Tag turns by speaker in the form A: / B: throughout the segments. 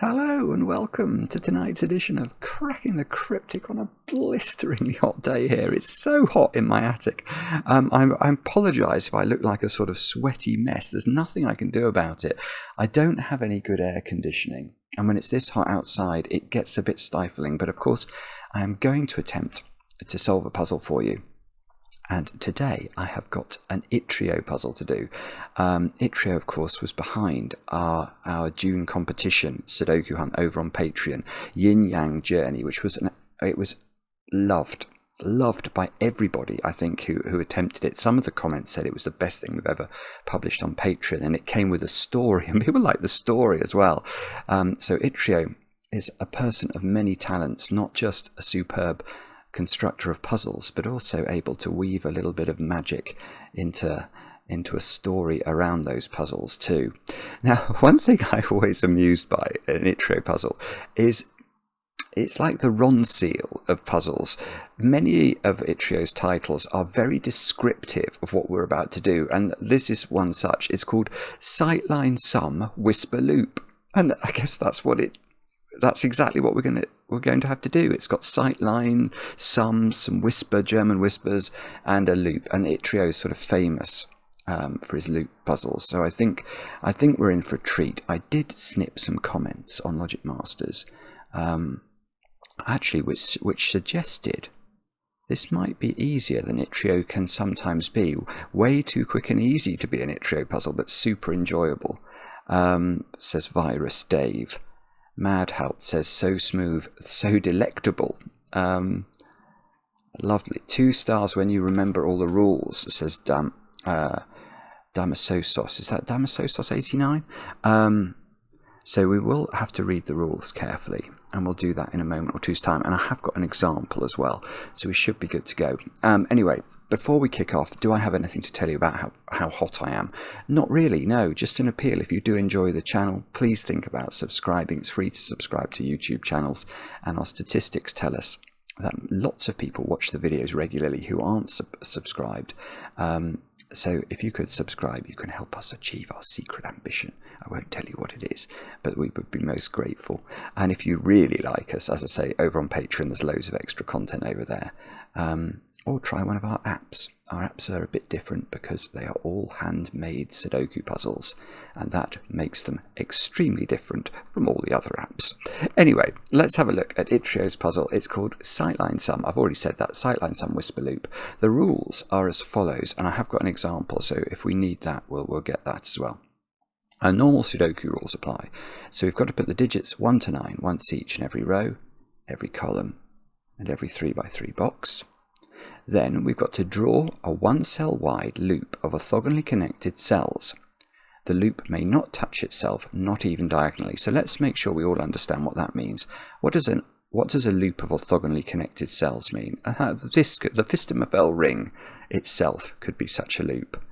A: Hello and welcome to tonight's edition of Cracking the Cryptic on a blisteringly hot day here. It's so hot in my attic. I apologise if I look like a sort of sweaty mess. There's nothing I can do about it. I don't have any good air conditioning, and when it's this hot outside it gets a bit stifling, but of course I am going to attempt to solve a puzzle for you. And today I have got an Itrio puzzle to do. Itrio, of course, was behind our June competition, Sudoku Hunt, over on Patreon, Yin Yang Journey, which was it was loved by everybody, I think, who attempted it. Some of the comments said it was the best thing we've ever published on Patreon, and it came with a story, and people liked the story as well. So Itrio is a person of many talents, not just a superb constructor of puzzles, but also able to weave a little bit of magic into a story around those puzzles too. Now, one thing I'm always amused by in an Itrio puzzle is it's like the Ronseal of puzzles. Many of Itrio's titles are very descriptive of what we're about to do, and this is one such. It's called Sightline Sum Whisper Loop, and I guess that's exactly what we're going to have to do. It's got sightline, some whisper, German whispers, and a loop. And Itrio is sort of famous for his loop puzzles. So I think we're in for a treat. I did snip some comments on Logic Masters, actually, which suggested this might be easier than Itrio can sometimes be. Way too quick and easy to be an Itrio puzzle, but super enjoyable, says Virus Dave. Mad Help says, so smooth, so delectable. Lovely. 2 stars when you remember all the rules, says Damasosos. Is that Damasosos 89? So we will have to read the rules carefully, and we'll do that in a moment or two's time. And I have got an example as well, so we should be good to go. Anyway, before we kick off, do I have anything to tell you about how hot I am? Not really, no. Just an appeal. If you do enjoy the channel, please think about subscribing. It's free to subscribe to YouTube channels, and our statistics tell us that lots of people watch the videos regularly who aren't subscribed. So if you could subscribe, you can help us achieve our secret ambition. I won't tell you what it is, but we would be most grateful. And if you really like us, as I say, over on Patreon, there's loads of extra content over there. Or try one of our apps. Our apps are a bit different because they are all handmade Sudoku puzzles, and that makes them extremely different from all the other apps. Anyway, let's have a look at Itrio's puzzle. It's called Sightline Sum. I've already said that. Sightline Sum Whisper Loop. The rules are as follows, and I have got an example, so if we need that, we'll get that as well. Our normal Sudoku rules apply. So we've got to put the digits 1 to 9 once each in every row, every column, and every 3x3 box. Then we've got to draw a 1 cell wide loop of orthogonally connected cells. The loop may not touch itself, not even diagonally. So let's make sure we all understand what that means. What does a loop of orthogonally connected cells mean? The Fistemafel ring itself could be such a loop.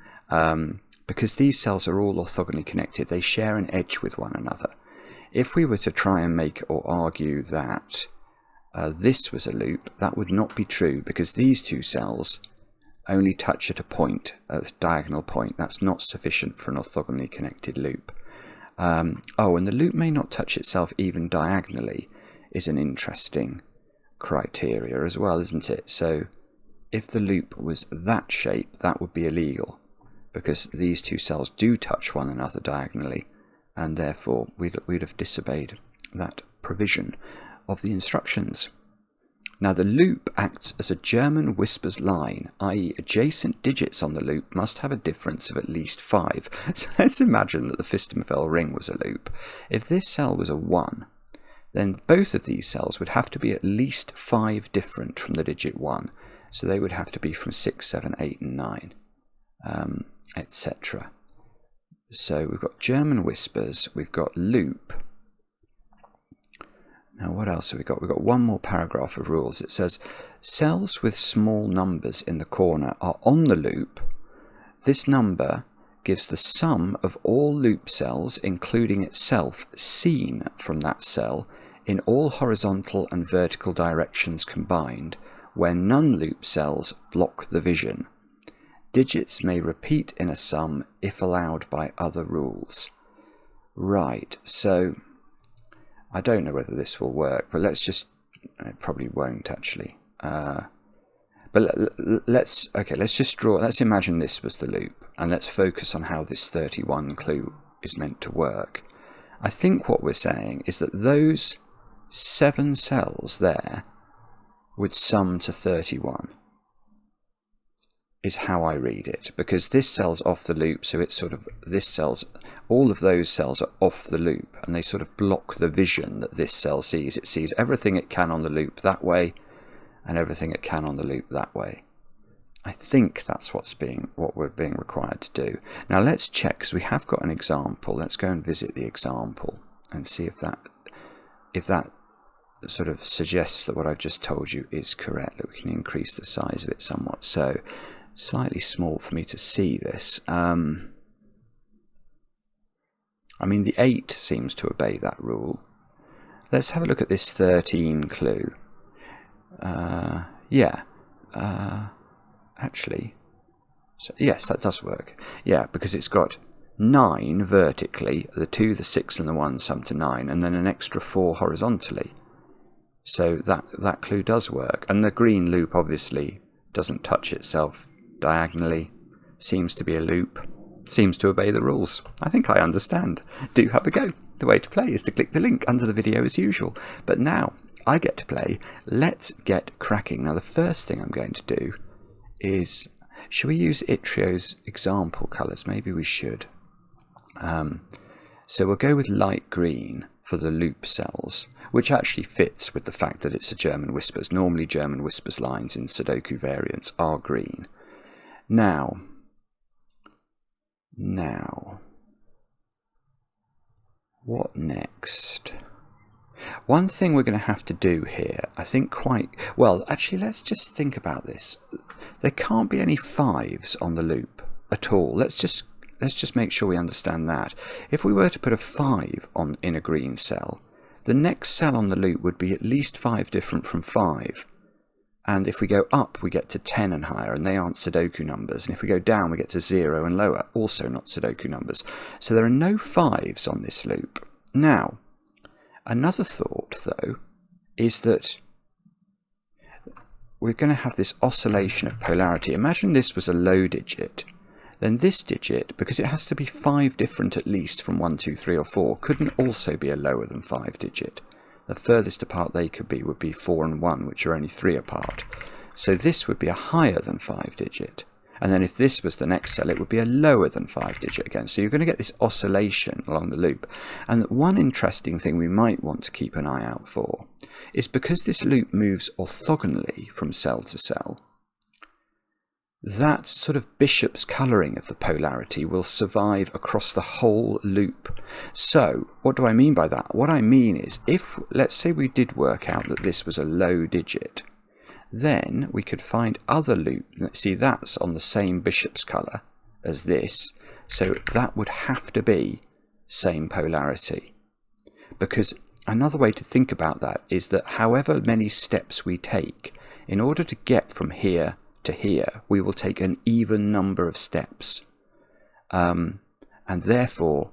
A: Because these cells are all orthogonally connected, they share an edge with one another. If we were to try and make or argue that this was a loop, that would not be true, because these two cells only touch at a diagonal point. That's not sufficient for an orthogonally connected loop. And the loop may not touch itself even diagonally is an interesting criteria as well, isn't it? So if the loop was that shape, that would be illegal, because these two cells do touch one another diagonally, and therefore we'd have disobeyed that provision of the instructions. Now the loop acts as a German whispers line, i.e. adjacent digits on the loop must have a difference of at least 5. So let's imagine that the Fistemafel ring was a loop. If this cell was a 1, then both of these cells would have to be at least 5 different from the digit 1. So they would have to be from 6, 7, 8 and 9, etc. So we've got German whispers, we've got loop. Now what else have we got? We've got one more paragraph of rules. It says, cells with small numbers in the corner are on the loop. This number gives the sum of all loop cells, including itself, seen from that cell in all horizontal and vertical directions combined, where non-loop cells block the vision. Digits may repeat in a sum if allowed by other rules. Right, so I don't know whether this will work, but let's just, it probably won't actually. But let's imagine this was the loop, and let's focus on how this 31 clue is meant to work. I think what we're saying is that those 7 cells there would sum to 31, is how I read it, because this cell's off the loop, so it's sort of, all of those cells are off the loop, and they sort of block the vision that this cell sees. It sees everything it can on the loop that way, and everything it can on the loop that way. I think that's what we're being required to do. Now let's check, because we have got an example. Let's go and visit the example and see if that sort of suggests that what I've just told you is correct, that we can increase the size of it somewhat. So, slightly small for me to see this. I mean, the 8 seems to obey that rule. Let's have a look at this 13 clue. Actually, so yes, that does work. Yeah, because it's got 9 vertically, the 2, the 6 and the 1 sum to 9, and then an extra 4 horizontally. So that clue does work. And the green loop obviously doesn't touch itself diagonally, seems to be a loop, seems to obey the rules. I think I understand. Do have a go. The way to play is to click the link under the video as usual. But now I get to play. Let's get cracking. Now the first thing I'm going to do is, should we use Itrio's example colours? Maybe we should. So we'll go with light green for the loop cells, which actually fits with the fact that it's a German Whispers. Normally German Whispers lines in Sudoku variants are green. Now, what next? One thing we're going to have to do here, I think actually let's just think about this. There can't be any 5s on the loop at all. Let's just make sure we understand that. If we were to put a 5 in a green cell, the next cell on the loop would be at least 5 different from 5. And if we go up, we get to 10 and higher, and they aren't Sudoku numbers. And if we go down, we get to 0 and lower, also not Sudoku numbers. So there are no 5s on this loop. Now, another thought, though, is that we're going to have this oscillation of polarity. Imagine this was a low digit. Then this digit, because it has to be 5 different at least from 1, 2, 3 or 4, couldn't also be a lower than 5 digit. The furthest apart they could be would be 4 and 1, which are only 3 apart. So this would be a higher than 5 digit. And then if this was the next cell, it would be a lower than 5 digit again. So you're going to get this oscillation along the loop. And one interesting thing we might want to keep an eye out for is, because this loop moves orthogonally from cell to cell, that sort of bishop's colouring of the polarity will survive across the whole loop. So what do I mean by that? What I mean is, if, let's say we did work out that this was a low digit, then we could find other loops. See, that's on the same bishop's colour as this, so that would have to be same polarity. Because another way to think about that is that however many steps we take, in order to get from here to here, we will take an even number of steps. And therefore,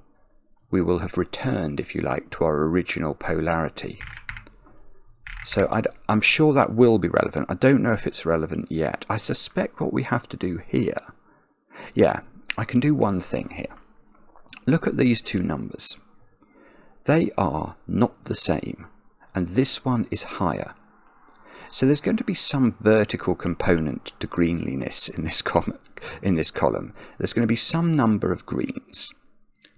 A: we will have returned, if you like, to our original polarity. So I'm sure that will be relevant. I don't know if it's relevant yet. I suspect what we have to do here, yeah, I can do one thing here. Look at these 2 numbers. They are not the same, and this one is higher. So there's going to be some vertical component to greenliness in this column. There's going to be some number of greens,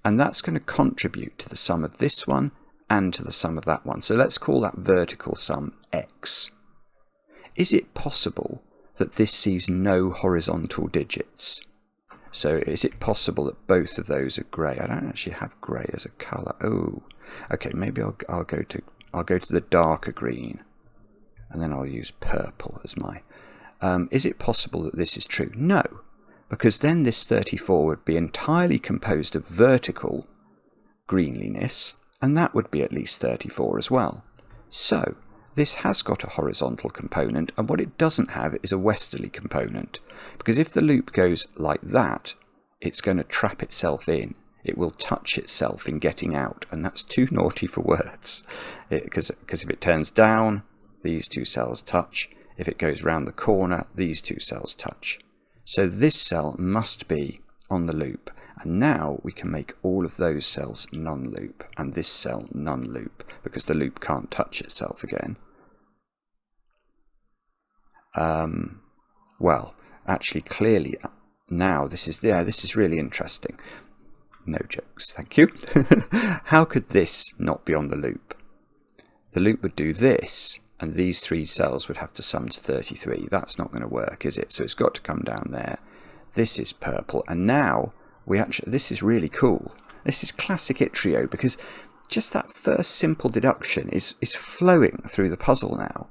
A: and that's going to contribute to the sum of this one and to the sum of that one. So let's call that vertical sum x. Is it possible that this sees no horizontal digits? So is it possible that both of those are grey? I don't actually have grey as a colour. Oh, okay. Maybe I'll go to the darker green, and then I'll use purple as my. Is it possible that this is true? No, because then this 34 would be entirely composed of vertical greenliness, and that would be at least 34 as well. So this has got a horizontal component, and what it doesn't have is a westerly component, because if the loop goes like that, it's going to trap itself in. it will touch itself in getting out, and that's too naughty for words. Because if it turns down, these two cells touch. If it goes round the corner, these two cells touch. So this cell must be on the loop. And now we can make all of those cells non-loop, and this cell non-loop, because the loop can't touch itself again. Well, actually, clearly, now this is really interesting. No jokes, thank you. How could this not be on the loop? The loop would do this, and these three cells would have to sum to 33. That's not going to work, is it? So it's got to come down there. This is purple, and now this is really cool. This is classic Itrio, because just that first simple deduction is flowing through the puzzle now.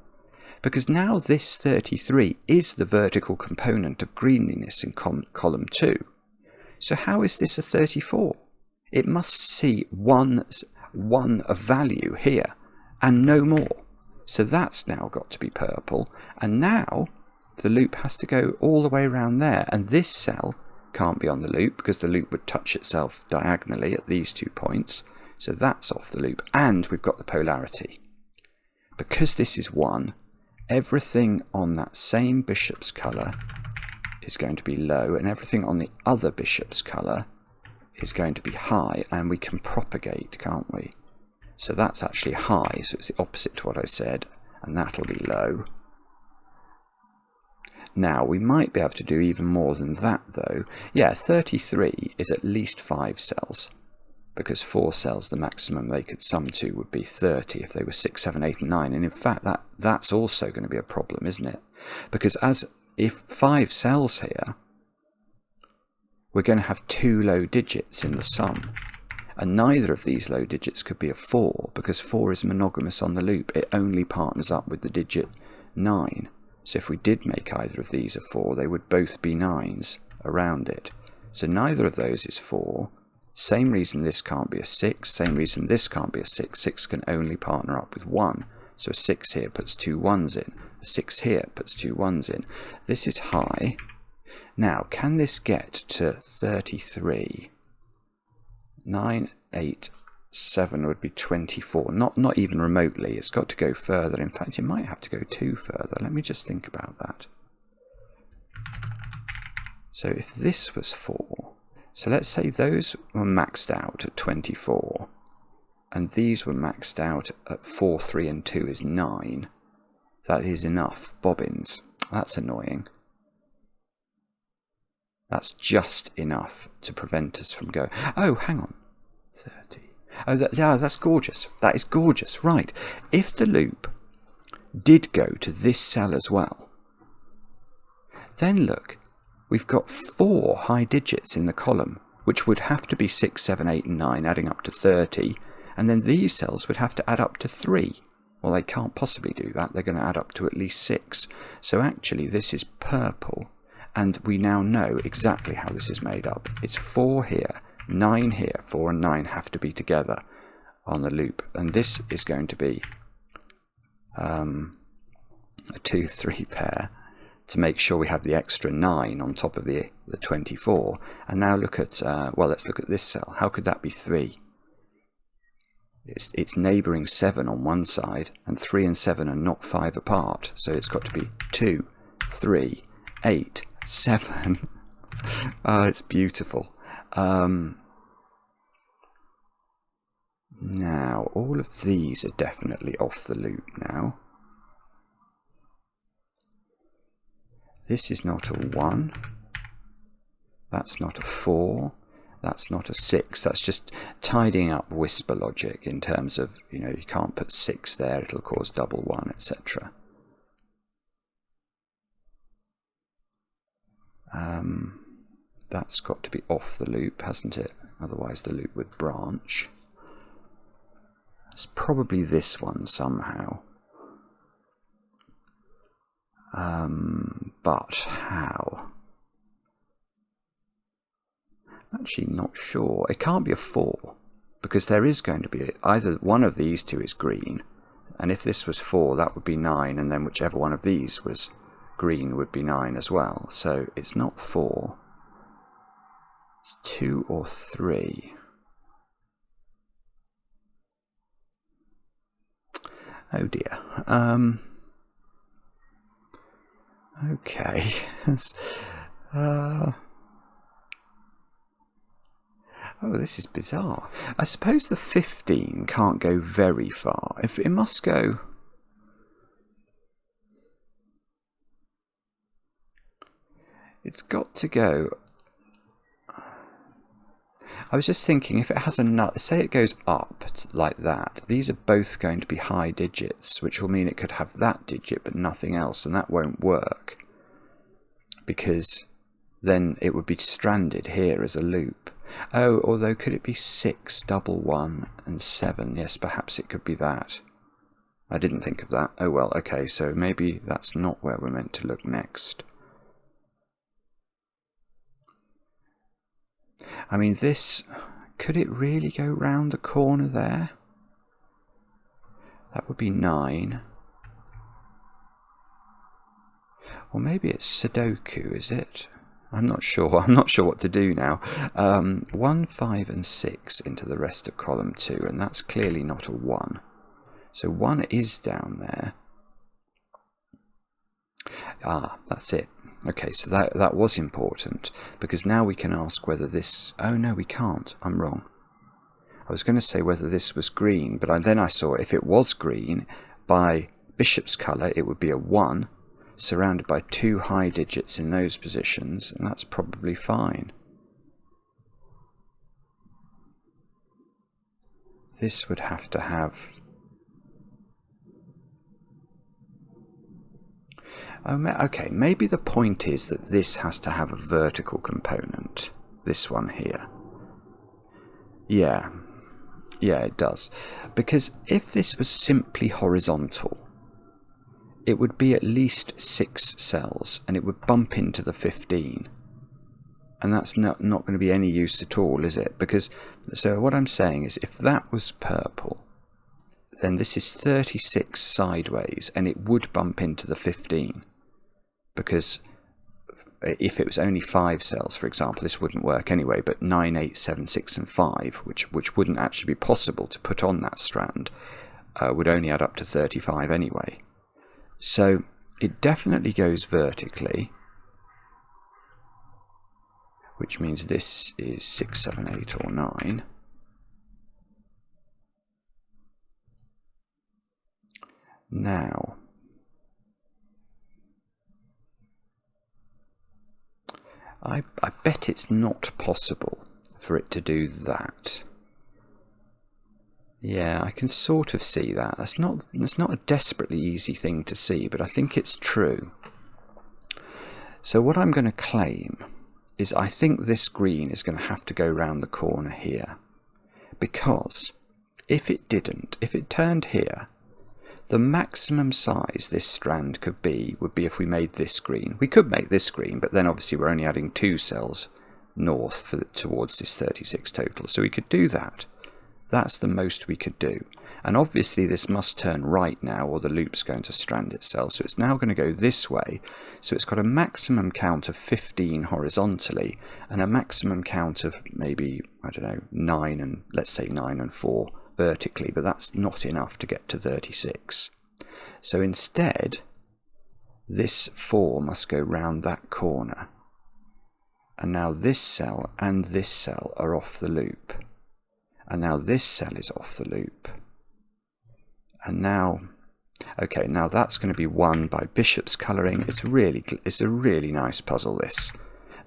A: Because now this 33 is the vertical component of greeniness in column 2. So how is this a 34? It must see one of value here, and no more. So that's now got to be purple, and now the loop has to go all the way around there, and this cell can't be on the loop because the loop would touch itself diagonally at these 2 points. So that's off the loop, and we've got the polarity. Because this is 1, everything on that same bishop's colour is going to be low, and everything on the other bishop's colour is going to be high, and we can propagate, can't we? So that's actually high, so it's the opposite to what I said, and that'll be low. Now, we might be able to do even more than that, though. Yeah, 33 is at least 5 cells, because 4 cells, the maximum they could sum to would be 30 if they were 6, 7, 8, and 9. And in fact, that's also going to be a problem, isn't it? Because if 5 cells here, we're going to have 2 low digits in the sum. And neither of these low digits could be a 4, because 4 is monogamous on the loop. It only partners up with the digit 9. So if we did make either of these a 4, they would both be 9s around it. So neither of those is 4. Same reason this can't be a 6, same reason this can't be a 6. 6 can only partner up with 1. So a 6 here puts 2 1s in. A 6 here puts 2 1s in. This is high. Now, can this get to 33? 9, 8, 7 would be 24. Not even remotely. It's got to go further. In fact, it might have to go 2 further. Let me just think about that. So if this was 4, so let's say those were maxed out at 24, and these were maxed out at 4, 3, and 2 is 9. That is enough bobbins. That's annoying. That's just enough to prevent us from going... Oh, hang on. 30. Oh, that's gorgeous. That is gorgeous. Right. If the loop did go to this cell as well, then look, we've got 4 high digits in the column, which would have to be 6, 7, 8, and 9, adding up to 30. And then these cells would have to add up to 3. Well, they can't possibly do that. They're going to add up to at least 6. So actually, this is purple. And we now know exactly how this is made up. It's 4 here. 9 here, 4 and 9 have to be together on the loop, and this is going to be a 2-3 pair to make sure we have the extra 9 on top of the 24. And now look at, well, let's look at this cell. How could that be 3? It's neighbouring 7 on one side, and 3 and 7 are not 5 apart, so it's got to be 2, 3, 8, 7. Oh, it's beautiful. Now, all of these are definitely off the loop now. This is not a 1. That's not a 4. That's not a 6. That's just tidying up whisper logic in terms of, you know, you can't put 6 there, it'll cause double 1, etc. That's got to be off the loop, hasn't it? Otherwise the loop would branch. It's probably this one somehow. But how? I'm actually not sure. It can't be a 4, because there is going to be either one of these two is green, and if this was 4, that would be 9, and then whichever one of these was green would be 9 as well. So it's not 4. It's 2 or 3. Oh dear. Okay. Oh, this is bizarre. I suppose the 15 can't go very far. If it must go... It's got to go... I was just thinking, if it has a nut, say it goes up like that, these are both going to be high digits, which will mean it could have that digit but nothing else, and that won't work. Because then it would be stranded here as a loop. Oh, although could it be 6, double 1, and 7? Yes, perhaps it could be that. I didn't think of that. Oh well, okay, so maybe that's not where we're meant to look next. I mean, this... Could it really go round the corner there? That would be 9. Or maybe it's Sudoku, is it? I'm not sure. I'm not sure what to do now. 1, 5 and 6 into the rest of column 2, and that's clearly not a 1. So 1 is down there. Ah, that's it. Okay, so that was important, because now we can ask whether this... Oh no, we can't. I'm wrong. I was going to say whether this was green, but then I saw if it was green, by bishop's colour it would be a 1, surrounded by 2 high digits in those positions, and that's probably fine. This would have to have... Okay, maybe the point is that this has to have a vertical component. This one here. Yeah, it does. Because if this was simply horizontal, it would be at least 6 cells, and it would bump into the 15. And that's not going to be any use at all, is it? Because, so what I'm saying is, if that was purple, then this is 36 sideways, and it would bump into the 15. Because if it was only 5 cells, for example, this wouldn't work anyway, but 9, 8, 7, 6 and 5, which wouldn't actually be possible to put on that strand, would only add up to 35 anyway. So it definitely goes vertically, which means this is 6, 7, 8 or 9. Now, I bet it's not possible for it to do that. Yeah, I can sort of see that. That's not a desperately easy thing to see, but I think it's true. So what I'm going to claim is I think this green is going to have to go round the corner here. Because if it didn't, if it turned here, the maximum size this strand could be would be if we made this green. We could make this green, but then obviously we're only adding 2 cells north towards this 36 total. So we could do that. That's the most we could do. And obviously this must turn right now, or the loop's going to strand itself. So it's now going to go this way. So it's got a maximum count of 15 horizontally, and a maximum count of maybe, I don't know, 9 and, let's say 9 and 4 vertically, but that's not enough to get to 36. So instead, this 4 must go round that corner. And now this cell and this cell are off the loop. And now this cell is off the loop. And now, okay, now that's going to be won by bishop's colouring. It's a really nice puzzle, this.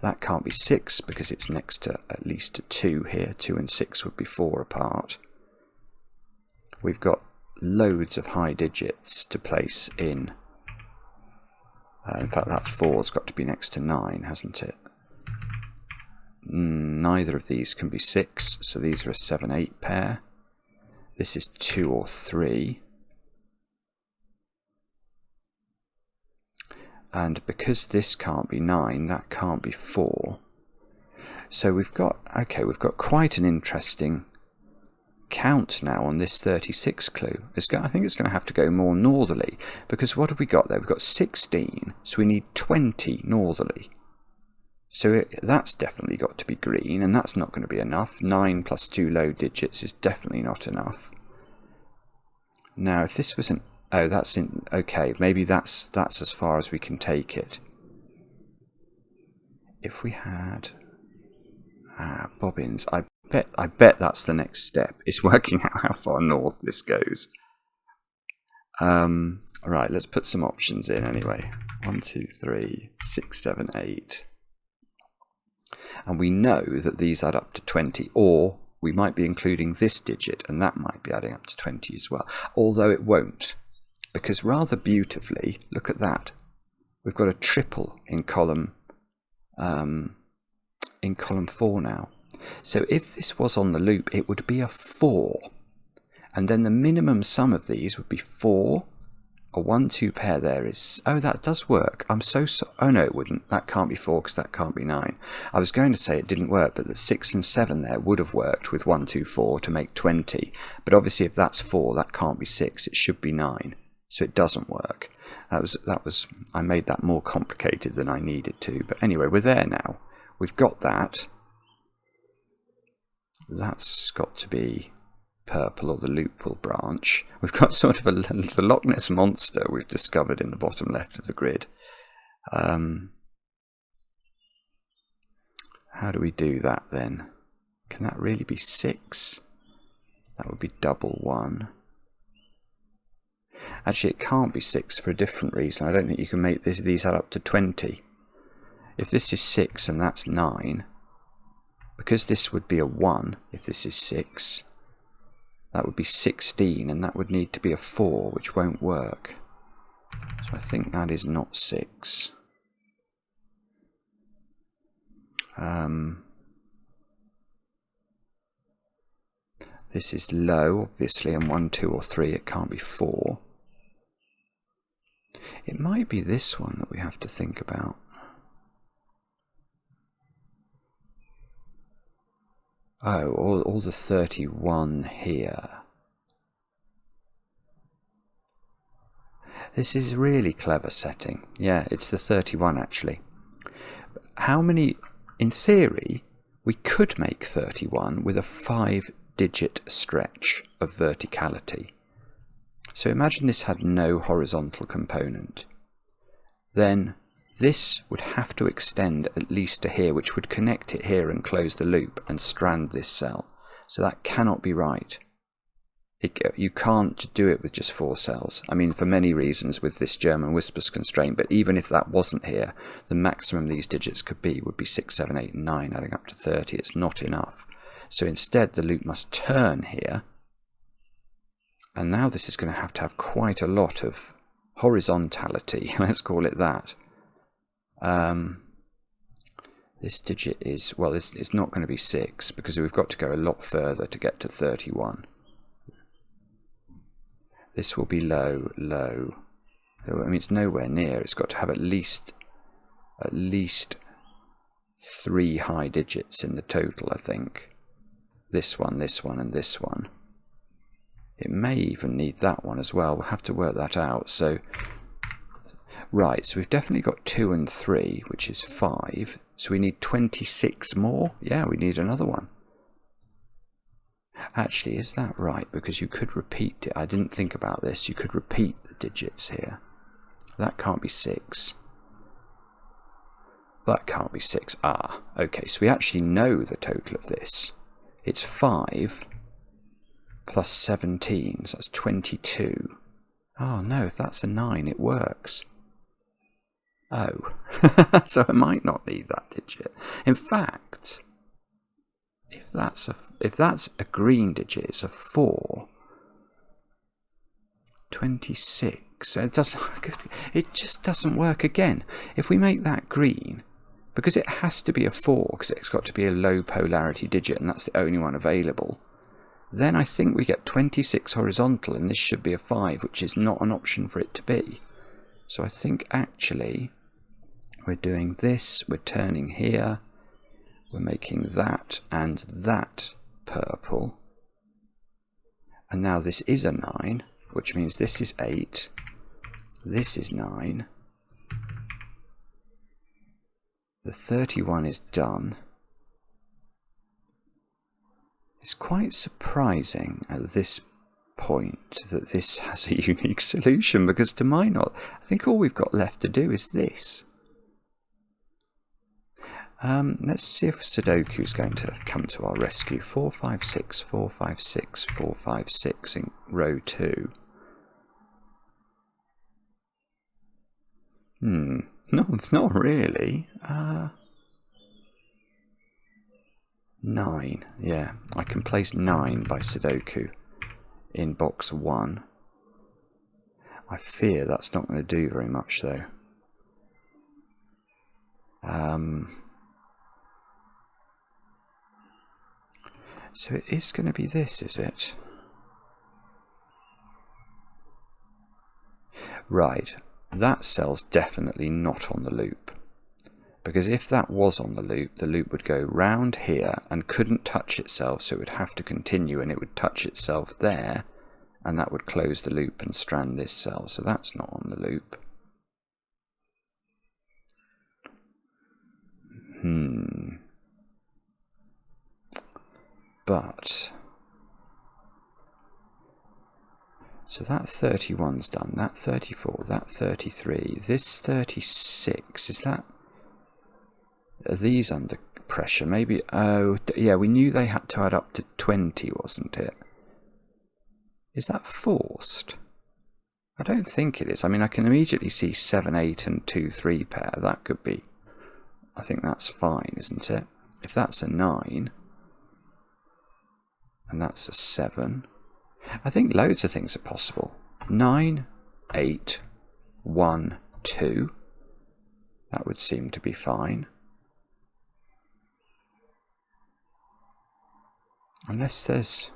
A: That can't be 6 because it's next to at least 2 here. 2 and 6 would be 4 apart. We've got loads of high digits to place in. In fact, that 4's got to be next to 9, hasn't it? Neither of these can be 6, so these are a 7-8 pair. This is 2 or 3. And because this can't be 9, that can't be 4. So we've got quite an interesting count now on this 36 clue. I think it's going to have to go more northerly, because what have we got there? We've got 16, so we need 20 northerly. So that's definitely got to be green, and that's not going to be enough. 9 plus 2 low digits is definitely not enough. Now, if this was an... Oh, that's in... Okay, maybe that's as far as we can take it. If we had... bobbins. I bet that's the next step. It's working out how far north this goes. Right, let's put some options in anyway. 1, 2, 3, 6, 7, 8. And we know that these add up to 20, or we might be including this digit, and that might be adding up to 20 as well. Although it won't, because rather beautifully, look at that. We've got a triple in column 4 now. So if this was on the loop, it would be a 4. And then the minimum sum of these would be 4. A 1, 2 pair there is... Oh, that does work. I'm so sorry. Oh, no, it wouldn't. That can't be 4 because that can't be 9. I was going to say it didn't work, but the 6 and 7 there would have worked with 1, 2, 4 to make 20. But obviously if that's 4, that can't be 6. It should be 9. So it doesn't work. That was. I made that more complicated than I needed to. But anyway, we're there now. We've got that. That's got to be purple, or the loop will branch. We've got sort of the Loch Ness Monster we've discovered in the bottom left of the grid. How do we do that then? Can that really be 6? That would be double 1. Actually, it can't be 6 for a different reason. I don't think you can make these add up to 20. If this is 6 and that's 9, because this would be a 1 if this is 6, that would be 16, and that would need to be a 4, which won't work. So I think that is not 6. This is low, obviously, and 1, 2, or 3, it can't be 4. It might be this one that we have to think about. Oh, all the 31 here. This is really clever setting. Yeah, it's the 31 actually. How many... In theory, we could make 31 with a 5-digit stretch of verticality. So imagine this had no horizontal component. Then this would have to extend at least to here, which would connect it here and close the loop and strand this cell. So that cannot be right. You can't do it with just 4 cells. I mean, for many reasons with this German whispers constraint, but even if that wasn't here, the maximum these digits could be would be 6, 7, 8, and 9, adding up to 30. It's not enough. So instead, the loop must turn here. And now this is going to have quite a lot of horizontality, let's call it that. This digit is, well, it's not going to be 6 because we've got to go a lot further to get to 31. This will be low, low. I mean, it's nowhere near. It's got to have at least 3 high digits in the total, I think. This one, and this one. It may even need that one as well. We'll have to work that out. So, right, so we've definitely got 2 and 3, which is 5. So we need 26 more. Yeah, we need another one. Actually, is that right? Because you could repeat it. I didn't think about this. You could repeat the digits here. That can't be 6. That can't be 6. Ah, okay, so we actually know the total of this. It's 5 plus 17, so that's 22. Oh no, if that's a 9, it works. Oh, so I might not need that digit. In fact, if that's a green digit, it's a 4. 26. It just doesn't work again. If we make that green, because it has to be a 4, because it's got to be a low polarity digit, and that's the only one available, then I think we get 26 horizontal, and this should be a 5, which is not an option for it to be. So I think actually we're doing this, we're turning here, we're making that and that purple, and now this is a 9, which means this is 8, this is 9, the 31 is done. It's quite surprising at this point that this has a unique solution, because to my knowledge, I think all we've got left to do is this. Let's see if Sudoku is going to come to our rescue. 4, 5, 6, 4, 5, 6, 4, 5, 6 in row 2. Not really. 9, yeah. I can place 9 by Sudoku in box 1. I fear that's not going to do very much, though. So it is going to be this, is it? Right, that cell's definitely not on the loop. Because if that was on the loop would go round here and couldn't touch itself, so it would have to continue, and it would touch itself there, and that would close the loop and strand this cell. So that's not on the loop. But so that 31's done, that 34, that 33, this 36, is that, are these under pressure? Maybe, oh yeah, we knew they had to add up to 20, wasn't it? Is that forced? I don't think it is. I mean, I can immediately see 7, 8 and 2, 3 pair. That could be, I think that's fine, isn't it? If that's a 9, and that's a 7, I think loads of things are possible. 9, 8, 1, 2, that would seem to be fine. Unless there's,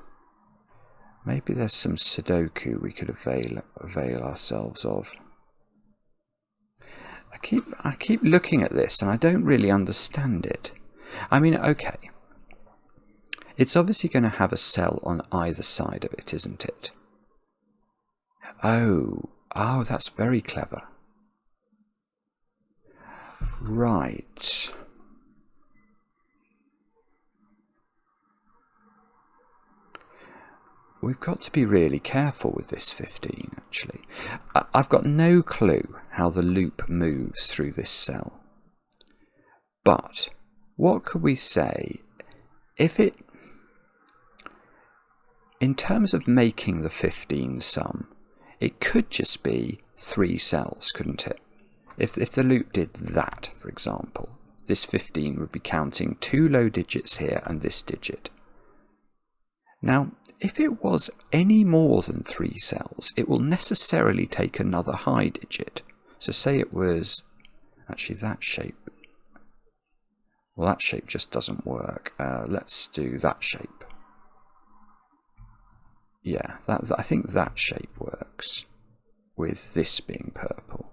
A: maybe there's some Sudoku we could avail ourselves of. I keep looking at this and I don't really understand it. I mean, okay, it's obviously going to have a cell on either side of it, isn't it? Oh, that's very clever. Right. We've got to be really careful with this 15, actually. I've got no clue how the loop moves through this cell. But what could we say if it, in terms of making the 15 sum, it could just be 3 cells, couldn't it? If the loop did that, for example, this 15 would be counting 2 low digits here and this digit. Now, if it was any more than 3 cells, it will necessarily take another high digit. So say it was, actually that shape, well that shape just doesn't work. Let's do that shape. Yeah, I think that shape works with this being purple.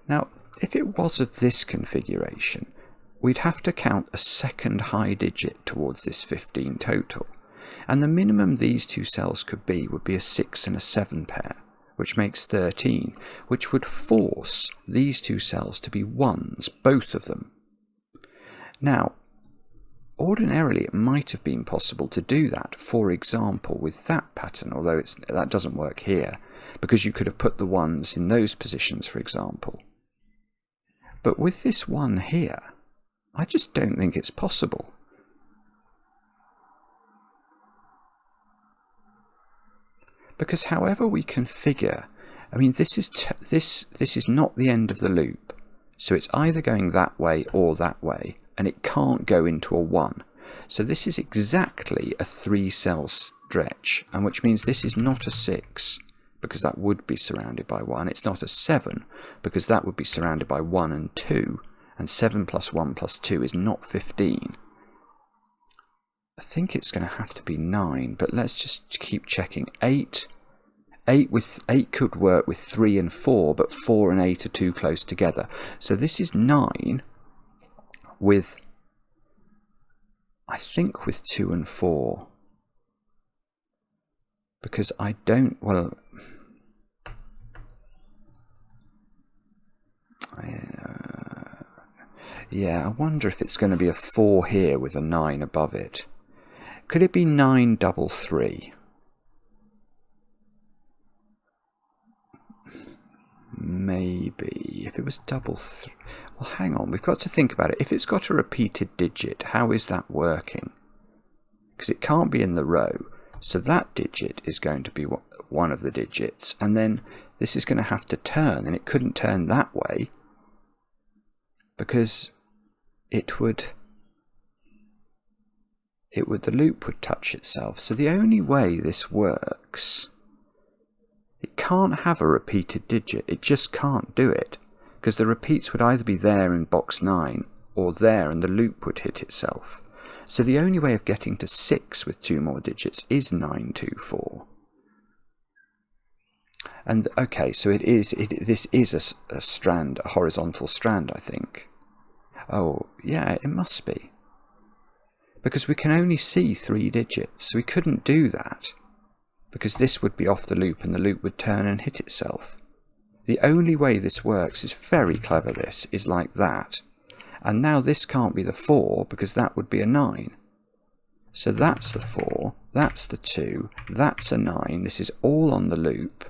A: Now, if it was of this configuration, we'd have to count a second high digit towards this 15 total. And the minimum these 2 cells could be would be a 6 and a 7 pair, which makes 13, which would force these 2 cells to be 1s, both of them. Now, ordinarily it might have been possible to do that, for example, with that pattern, although that doesn't work here, because you could have put the 1s in those positions, for example. But with this one here, I just don't think it's possible. Because however we configure, I mean, this is not the end of the loop, so it's either going that way or that way, and it can't go into a 1. So this is exactly a 3-cell stretch, and which means this is not a 6, because that would be surrounded by 1. It's not a 7, because that would be surrounded by 1 and 2, and 7 plus 1 plus 2 is not 15. I think it's going to have to be 9, but let's just keep checking. 8 could work with 3 and 4, but 4 and 8 are too close together. So this is 9 with, I think, with 2 and 4. Because I don't, well, yeah, I wonder if it's going to be a 4 here with a 9 above it. Could it be 9 double 3? maybe if it was well, hang on, we've got to think about it. If it's got a repeated digit, how is that working? Because it can't be in the row, so that digit is going to be one of the digits, and then this is going to have to turn, and it couldn't turn that way because the loop would touch itself. So the only way this works, it can't have a repeated digit. It just can't do it, because the repeats would either be there in box 9 or there, and the loop would hit itself. So the only way of getting to 6 with 2 more digits is 924. And okay, so this is a strand, a horizontal strand, I think. Oh, yeah, it must be. Because we can only see 3 digits, so we couldn't do that. Because this would be off the loop, and the loop would turn and hit itself. The only way this works is very clever, this, is like that. And now this can't be the 4, because that would be a 9. So that's the 4, that's the 2, that's a 9. This is all on the loop.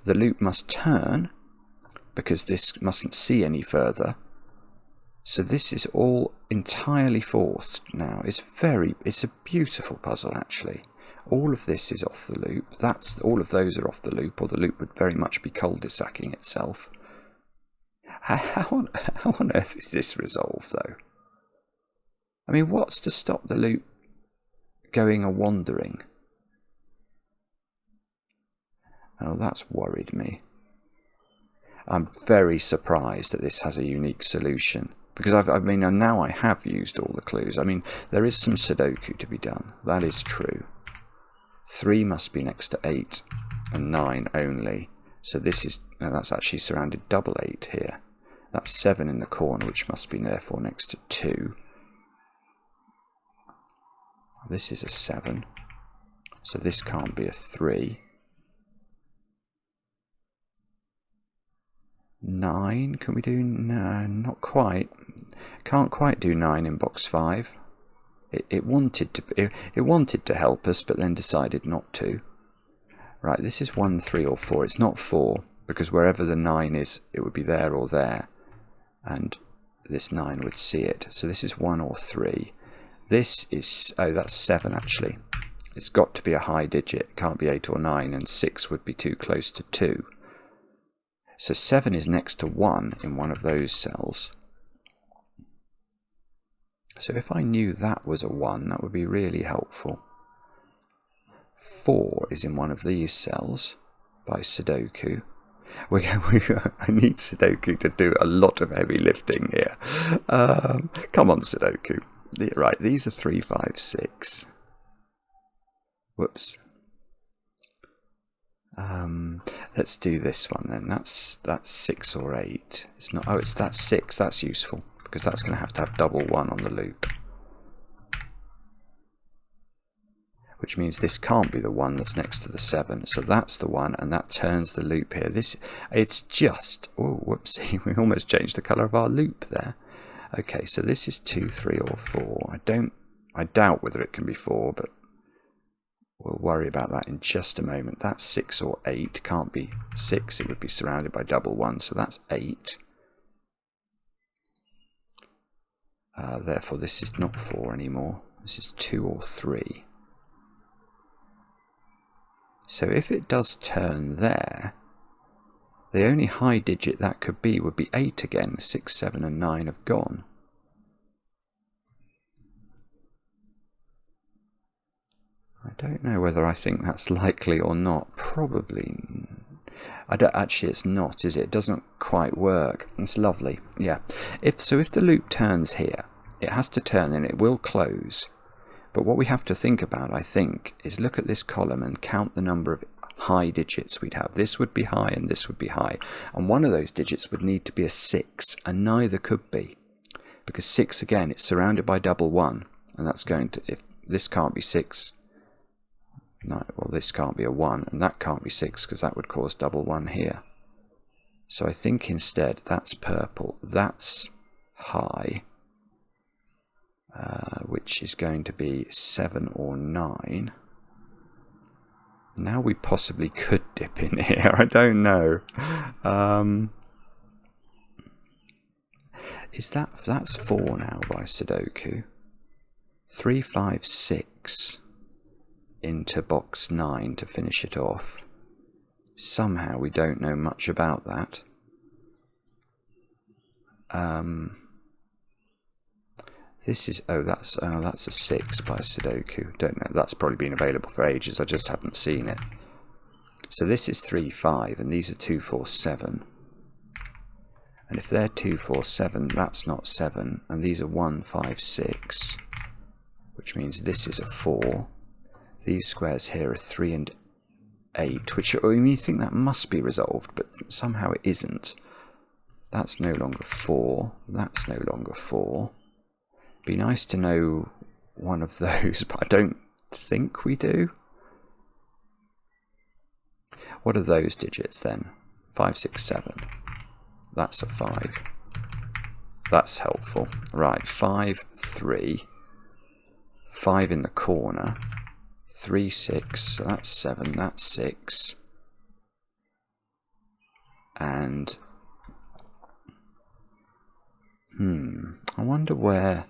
A: The loop must turn, because this mustn't see any further. So this is all entirely forced now. It's a beautiful puzzle, actually. All of this is off the loop. All of those are off the loop, or the loop would very much be cul-de-sacking itself. How on earth is this resolved, though? I mean, what's to stop the loop going a wandering? Oh, that's worried me. I'm very surprised that this has a unique solution, because now I have used all the clues. I mean, there is some Sudoku to be done. That is true. 3 must be next to 8, and 9 only. So that's actually surrounded double 8 here. That's 7 in the corner, which must be therefore next to 2. This is a 7, so this can't be a 3. 9, can we do? No, not quite. Can't quite do 9 in box 5. It wanted to help us, but then decided not to. Right, this is 1, 3, or 4. It's not 4, because wherever the 9 is, it would be there or there, and this 9 would see it. So this is 1 or 3. This is, oh, that's 7 actually. It's got to be a high digit. It can't be 8 or 9, and 6 would be too close to 2. So 7 is next to 1 in one of those cells. So if I knew that was a 1, that would be really helpful. 4 is in one of these cells by Sudoku. I need Sudoku to do a lot of heavy lifting here. Come on, Sudoku. Right, these are 3, 5, 6. Whoops. Let's do this one then. That's 6 or 8. It's not. Oh, that's 6. That's useful, because that's going to have double 1 on the loop, which means this can't be the one that's next to the 7. So that's the one, and that turns the loop here. It's just, oh, whoopsie, we almost changed the colour of our loop there. Okay, so this is 2, 3, or 4. I doubt whether it can be 4, but we'll worry about that in just a moment. That's 6 or 8. Can't be 6. It would be surrounded by double 1, so that's 8. Therefore, this is not 4 anymore. This is 2 or 3. So if it does turn there, the only high digit that could be would be 8 again. 6, 7, and 9 have gone. I don't know whether I think that's likely or not. Probably. Actually, it's not, is it? It doesn't quite work. It's lovely. Yeah. If the loop turns here, it has to turn and it will close. But what we have to think about, I think, is look at this column and count the number of high digits we'd have. This would be high and this would be high. And one of those digits would need to be a 6, and neither could be. Because 6, again, it's surrounded by double 1. And that's going to, if this can't be 6, no, well, this can't be a 1, and that can't be 6, because that would cause double 1 here. So I think instead that's purple. That's high, which is going to be 7 or 9. Now we possibly could dip in here. I don't know. That's 4 now by Sudoku. 3, 5, 6 into box 9 to finish it off. Somehow we don't know much about that. This is that's a 6 by Sudoku. Don't know. That's probably been available for ages. I just haven't seen it. So this is 3, 5, and these are 2, 4, 7. And if they're 2, 4, 7, that's not 7. And these are 1, 5, 6, which means this is a 4. These squares here are 3 and 8, which you think that must be resolved, but somehow it isn't. That's no longer 4. That's no longer 4. Be nice to know one of those, but I don't think we do. What are those digits then? 5, 6, 7. That's a 5. That's helpful. Right, 5, 3. 5 in the corner. 3, 6. So that's 7. That's 6. And I wonder where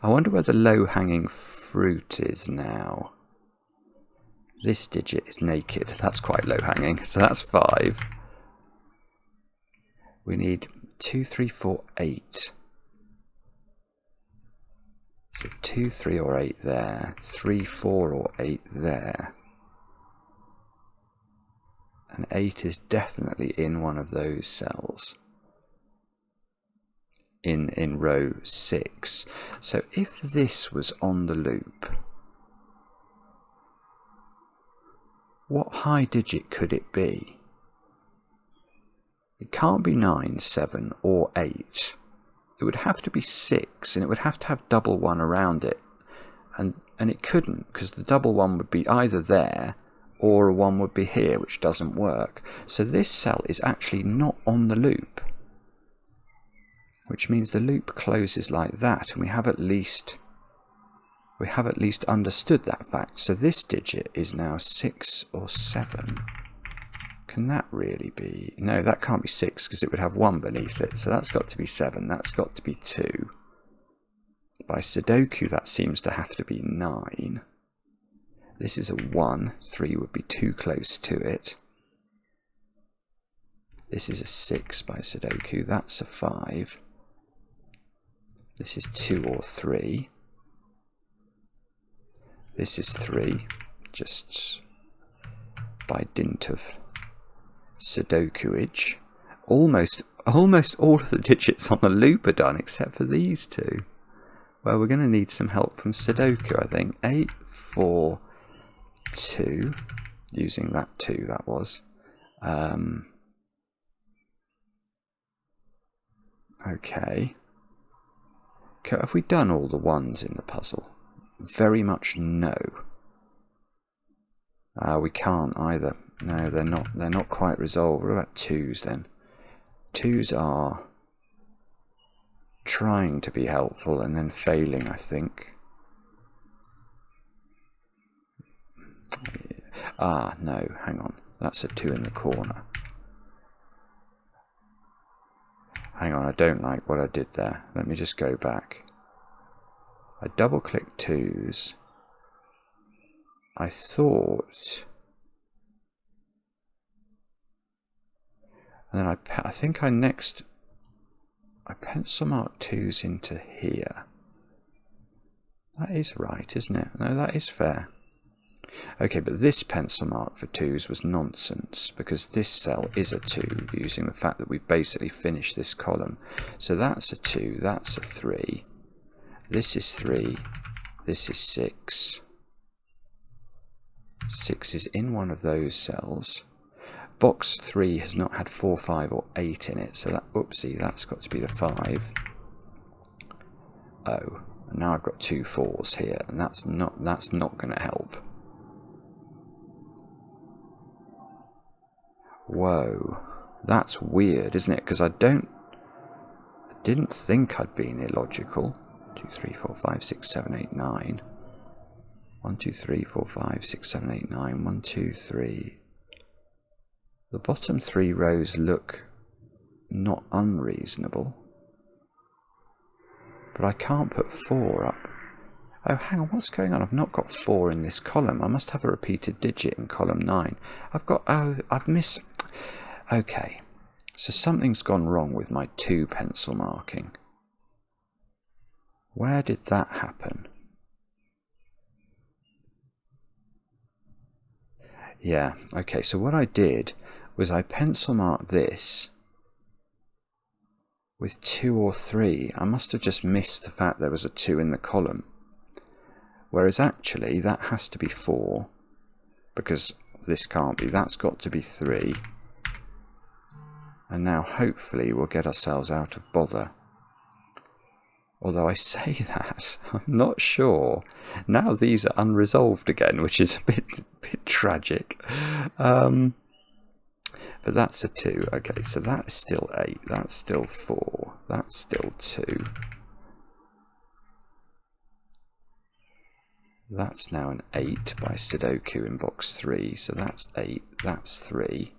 A: the low-hanging fruit is now. This digit is naked. That's quite low-hanging. So that's 5. We need 2, 3, 4, 8. So 2, 3 or 8 there. 3, 4 or 8 there. And 8 is definitely in one of those cells. In row 6. So if this was on the loop, what high digit could it be? It can't be 9, 7 or 8. It would have to be 6, and it would have to have double 1 around it. And it couldn't, because the double 1 would be either there or a 1 would be here, which doesn't work. So this cell is actually not on the loop, which means the loop closes like that, and we have at least understood that fact. So this digit is now 6 or 7. Can that really be? No, that can't be 6 because it would have 1 beneath it. So that's got to be 7. That's got to be 2. By Sudoku, that seems to have to be 9. This is a 1. 3 would be too close to it. This is a 6 by Sudoku. That's a 5. This is 2 or 3. This is 3, just by dint of Sudokuage. Almost all of the digits on the loop are done except for these two. Well, we're going to need some help from Sudoku, I think. 8, 4, 2. Using that 2, that was. Okay. Have we done all the 1s in the puzzle? Very much no. We can't either. No, they're not quite resolved. What about 2s then? 2s are trying to be helpful and then failing, I think. No, hang on. That's a 2 in the corner. Hang on, I don't like what I did there. Let me just go back. I double-clicked 2s. I thought... And then I think I pencil marked 2s into here. That is right, isn't it? No, that is fair. Okay, but this pencil mark for 2s was nonsense, because this cell is a 2, using the fact that we've basically finished this column. So that's a 2, that's a 3. This is 3. This is 6. 6 is in one of those cells. Box 3 has not had 4, 5 or 8 in it, so that, oopsie, that's got to be the 5. Oh, and now I've got 2 4s here, and that's not going to help. Whoa, that's weird, isn't it? Because I didn't think I'd been illogical. 2, 3, 4, 5, 6, 7, 8, 9. 1, 2, 3, 4, 5, 6, 7, 8, 9. 1, 2, 3. The bottom 3 rows look not unreasonable. But I can't put 4 up. Oh, hang on, what's going on? I've not got 4 in this column. I must have a repeated digit in column 9. I've missed... Okay, so something's gone wrong with my 2 pencil marking. Where did that happen? Yeah, okay, so what I did was I pencil marked this with 2 or 3. I must have just missed the fact there was a 2 in the column. Whereas actually that has to be 4, because this can't be. That's got to be 3. And now hopefully we'll get ourselves out of bother. Although I say that, I'm not sure. Now these are unresolved again, which is a bit tragic. But that's a 2. Okay, so that's still 8. That's still 4. That's still 2. That's now an 8 by Sudoku in box 3. So that's 8. That's 3.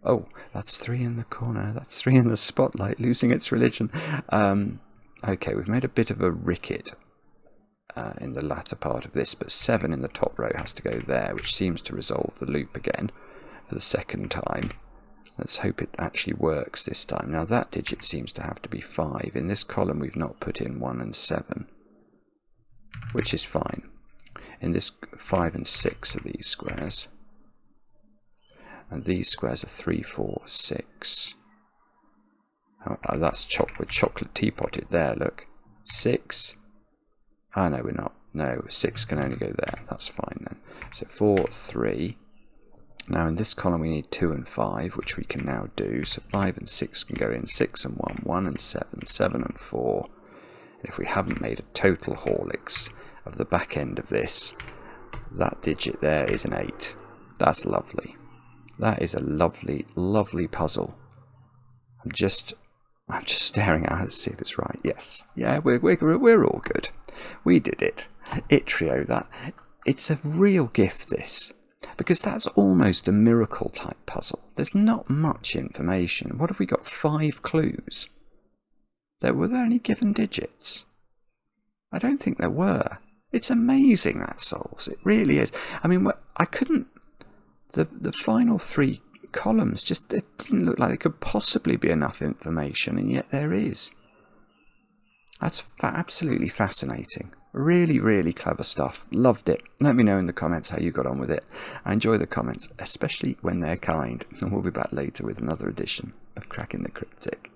A: Oh, that's 3 in the corner. That's 3 in the spotlight, losing its religion. Okay, we've made a bit of a ricket in the latter part of this, but 7 in the top row has to go there, which seems to resolve the loop again for the second time. Let's hope it actually works this time. Now that digit seems to have to be 5. In this column we've not put in 1 and 7, which is fine. In this 5 and 6 are these squares. And these squares are 3, 4, 6. Oh, that's chocolate teapotted there, look. 6. Ah, no, we're not. No, 6 can only go there. That's fine then. So 4, 3. Now in this column we need 2 and 5, which we can now do. So 5 and 6 can go in. 6 and 1, 1 and 7, 7 and 4. And if we haven't made a total Horlicks of the back end of this, that digit there is an 8. That's lovely. That is a lovely, lovely puzzle. I'm just staring at it to see if it's right. Yes. Yeah, we're all good. We did it. Itrio, that. It's a real gift, this. Because that's almost a miracle type puzzle. There's not much information. What have we got? 5 clues. Were there any given digits? I don't think there were. It's amazing that solves. It really is. I mean, I couldn't... The final 3 columns just it didn't look like there could possibly be enough information, and yet there is. That's absolutely fascinating. Really, really clever stuff. Loved it. Let me know in the comments how you got on with it. I enjoy the comments, especially when they're kind. And we'll be back later with another edition of Cracking the Cryptic.